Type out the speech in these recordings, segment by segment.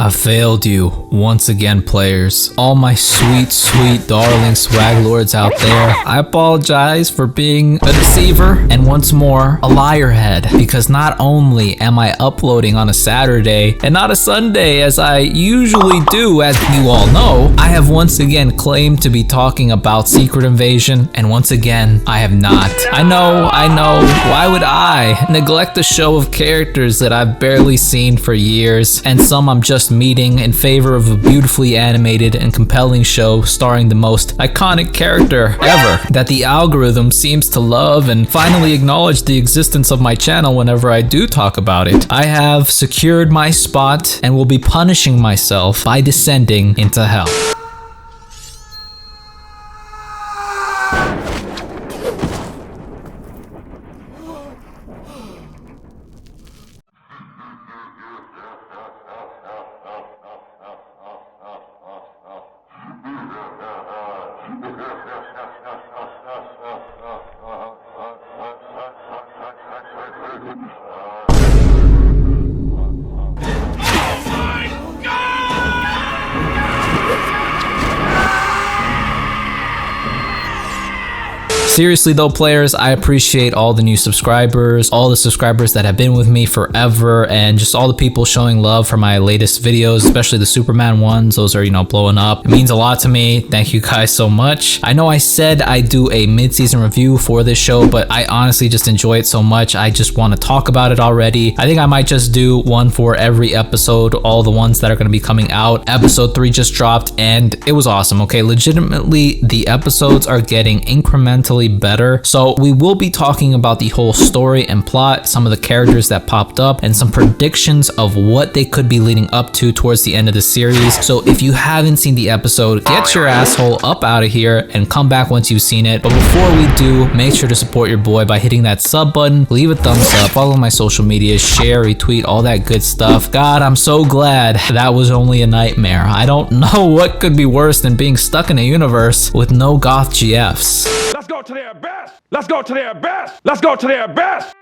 I failed you once again, players. All my sweet, sweet darling swag lords out there, I apologize for being a deceiver and once more a liar head, because not only am I uploading on a Saturday and not a Sunday as I usually do, as you all know, I have once again claimed to be talking about Secret Invasion, and once again I have not. I know, why would I neglect a show of characters that I've barely seen for years, and some I'm just meeting in favor of a beautifully animated and compelling show starring the most iconic character ever that the algorithm seems to love and finally acknowledge the existence of my channel whenever I do talk about it. I have secured my spot and will be punishing myself by descending into hell. Seriously though, players, I appreciate all the new subscribers, all the subscribers that have been with me forever, and just all the people showing love for my latest videos, especially the Superman ones. Those are, blowing up. It means a lot to me. Thank you guys so much. I know I said I do a mid-season review for this show, but I honestly just enjoy it so much. I just want to talk about it already. I think I might just do one for every episode, all the ones that are going to be coming out. Episode 3 just dropped and it was awesome. Okay, legitimately, the episodes are getting incrementally better. So we will be talking about the whole story and plot, some of the characters that popped up, and some predictions of what they could be leading up to towards the end of the series. So if you haven't seen the episode, get your asshole up out of here and come back once you've seen it. But before we do, make sure to support your boy by hitting that sub button, leave a thumbs up, follow my social media, share, retweet, all that good stuff. God, I'm so glad that was only a nightmare. I don't know what could be worse than being stuck in a universe with no goth GFs. Let's go to their best! Let's go to their best! Let's go to their best!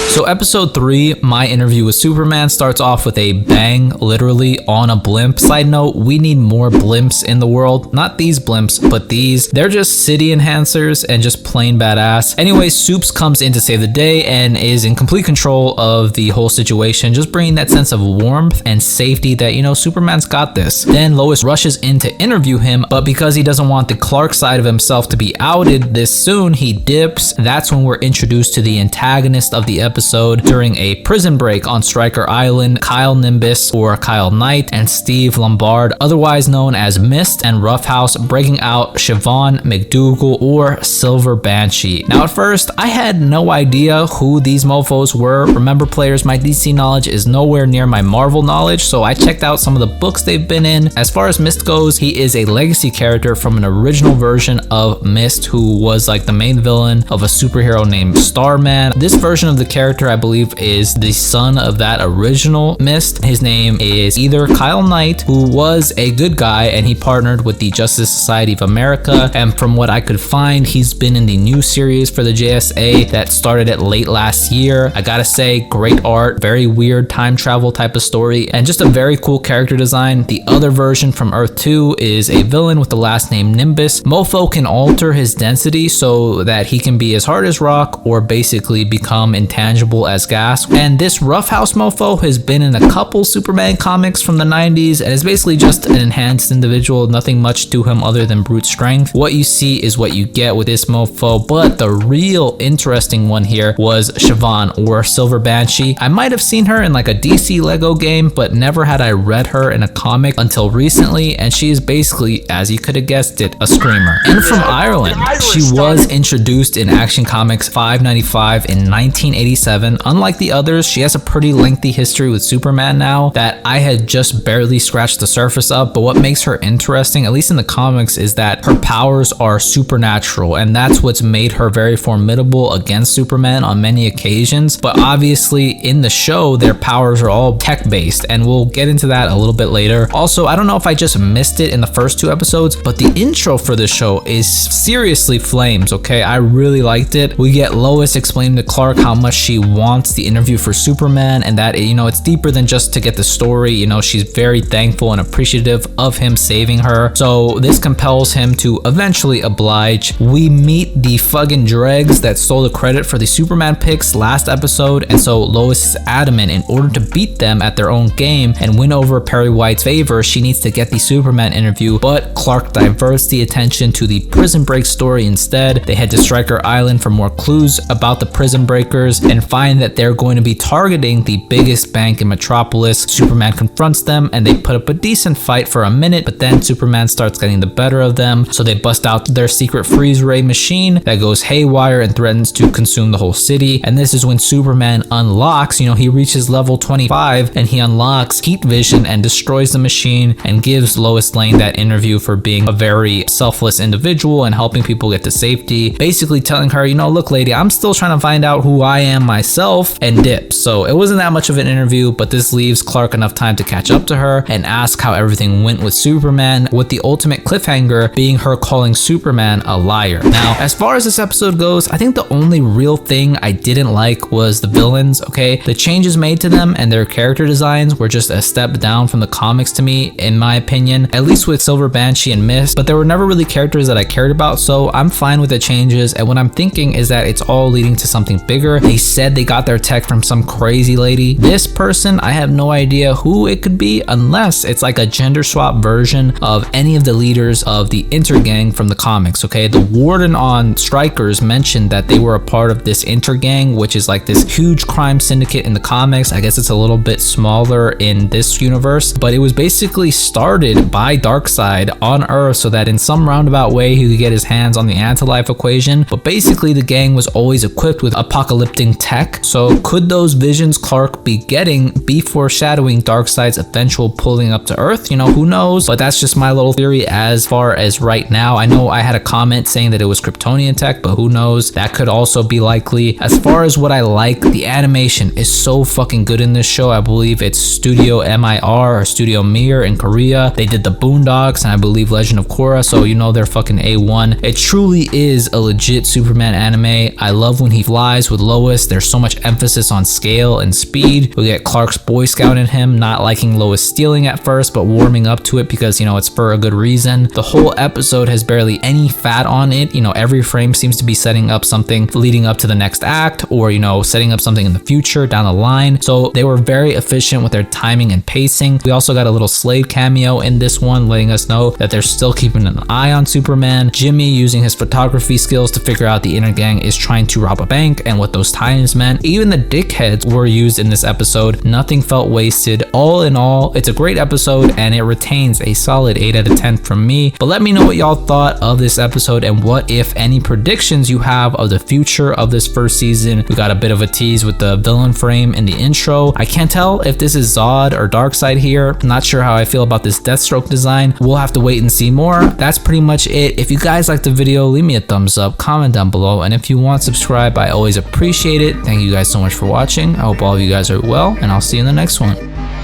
So episode 3, my interview with Superman, starts off with a bang, literally on a blimp. Side note, we need more blimps in the world. Not these blimps, but these. They're just city enhancers and just plain badass. Anyway, Supes comes in to save the day and is in complete control of the whole situation, just bringing that sense of warmth and safety that, Superman's got this. Then Lois rushes in to interview him, but because he doesn't want the Clark side of himself to be outed this soon, he dips. That's when we're introduced to the antagonist of the episode during a prison break on Stryker Island, Kyle Nimbus or Kyle Knight and Steve Lombard, otherwise known as Mist and Roughhouse, breaking out Siobhan McDougal or Silver Banshee. Now at first, I had no idea who these mofos were. Remember, players, my DC knowledge is nowhere near my Marvel knowledge, so I checked out some of the books they've been in. As far as Mist goes, he is a legacy character from an original version of Mist who was like the main villain of a superhero named Starman. This version of the character, I believe, is the son of that original Mist. His name is either Kyle Knight, who was a good guy and he partnered with the Justice Society of America, and from what I could find, he's been in the new series for the JSA that started it late last year. I gotta say, great art, very weird time travel type of story, and just a very cool character design. The other version from Earth 2 is a villain with the last name Nimbus. Mofo can alter his density so that he can be as hard as rock or basically become intangible as gas. And this Roughhouse mofo has been in a couple Superman comics from the 90s and is basically just an enhanced individual, nothing much to him other than brute strength. What you see is what you get with this mofo, but the real interesting one here was Siobhan or Silver Banshee. I might have seen her in like a DC Lego game, but never had I read her in a comic until recently, and she is basically, as you could have guessed it, a screamer. And from Ireland, she was introduced in Action Comics 595 in 1987 1987. Unlike the others, she has a pretty lengthy history with Superman now that I had just barely scratched the surface of, but what makes her interesting, at least in the comics, is that her powers are supernatural, and that's what's made her very formidable against Superman on many occasions. But obviously in the show, their powers are all tech-based, and we'll get into that a little bit later. Also, I don't know if I just missed it in the first 2 episodes, but the intro for this show is seriously flames, okay? I really liked it. We get Lois explaining to Clark how much she wants the interview for Superman, and that, you know, it's deeper than just to get the story. You know, she's very thankful and appreciative of him saving her. So this compels him to eventually oblige. We meet the fucking dregs that stole the credit for the Superman picks last episode, and so Lois is adamant in order to beat them at their own game and win over Perry White's favor, she needs to get the Superman interview, but Clark diverts the attention to the prison break story instead. They head to Stryker Island for more clues about the prison breakers and find that they're going to be targeting the biggest bank in Metropolis. Superman confronts them and they put up a decent fight for a minute, but then Superman starts getting the better of them, so they bust out their secret freeze ray machine that goes haywire and threatens to consume the whole city. And this is when Superman unlocks, you know, he reaches level 25 and he unlocks heat vision and destroys the machine and gives Lois Lane that interview for being a very selfless individual and helping people get to safety, basically telling her, you know, look lady, I'm still trying to find out who I am myself, and dips. So it wasn't that much of an interview, but this leaves Clark enough time to catch up to her and ask how everything went with Superman, with the ultimate cliffhanger being her calling Superman a liar. Now, as far as this episode goes, I think the only real thing I didn't like was the villains, okay? The changes made to them and their character designs were just a step down from the comics to me, in my opinion, at least with Silver Banshee and Mist, but there were never really characters that I cared about, so I'm fine with the changes. And what I'm thinking is that it's all leading to something bigger. They said they got their tech from some crazy lady. This person, I have no idea who it could be unless it's like a gender swap version of any of the leaders of the Intergang from the comics, okay? The warden on Strikers mentioned that they were a part of this Intergang, which is like this huge crime syndicate in the comics. I guess it's a little bit smaller in this universe, but it was basically started by Darkseid on Earth so that in some roundabout way he could get his hands on the anti-life equation. But basically the gang was always equipped with apocalyptic tech, so could those visions Clark be getting be foreshadowing Darkseid's eventual pulling up to Earth? You know, who knows? But that's just my little theory as far as right now. I know I had a comment saying that it was Kryptonian tech, but who knows? That could also be likely. As far as what I like, the animation is so fucking good in this show. I believe it's Studio MIR or Studio Mir in Korea. They did the Boondocks and I believe Legend of Korra, so you know they're fucking A1. It truly is a legit Superman anime. I love when he flies with Lois. There's so much emphasis on scale and speed. We get Clark's Boy Scout in him, not liking Lois stealing at first, but warming up to it because, you know, it's for a good reason. The whole episode has barely any fat on it. You know, every frame seems to be setting up something leading up to the next act, or, you know, setting up something in the future down the line. So they were very efficient with their timing and pacing. We also got a little Slade cameo in this one, letting us know that they're still keeping an eye on Superman. Jimmy using his photography skills to figure out the Intergang is trying to rob a bank and what those times meant. Even the dickheads were used in this episode. Nothing felt wasted. All in all, it's a great episode and it retains a solid 8 out of 10 from me. But let me know what y'all thought of this episode and what, if any, predictions you have of the future of this first season. We got a bit of a tease with the villain frame in the intro. I can't tell if this is Zod or Darkseid here. I'm not sure how I feel about this Deathstroke design. We'll have to wait and see more. That's pretty much it. If you guys liked the video, leave me a thumbs up, comment down below, and if you want, subscribe. I always appreciate it. Thank you guys so much for watching. I hope all of you guys are well, and I'll see you in the next one.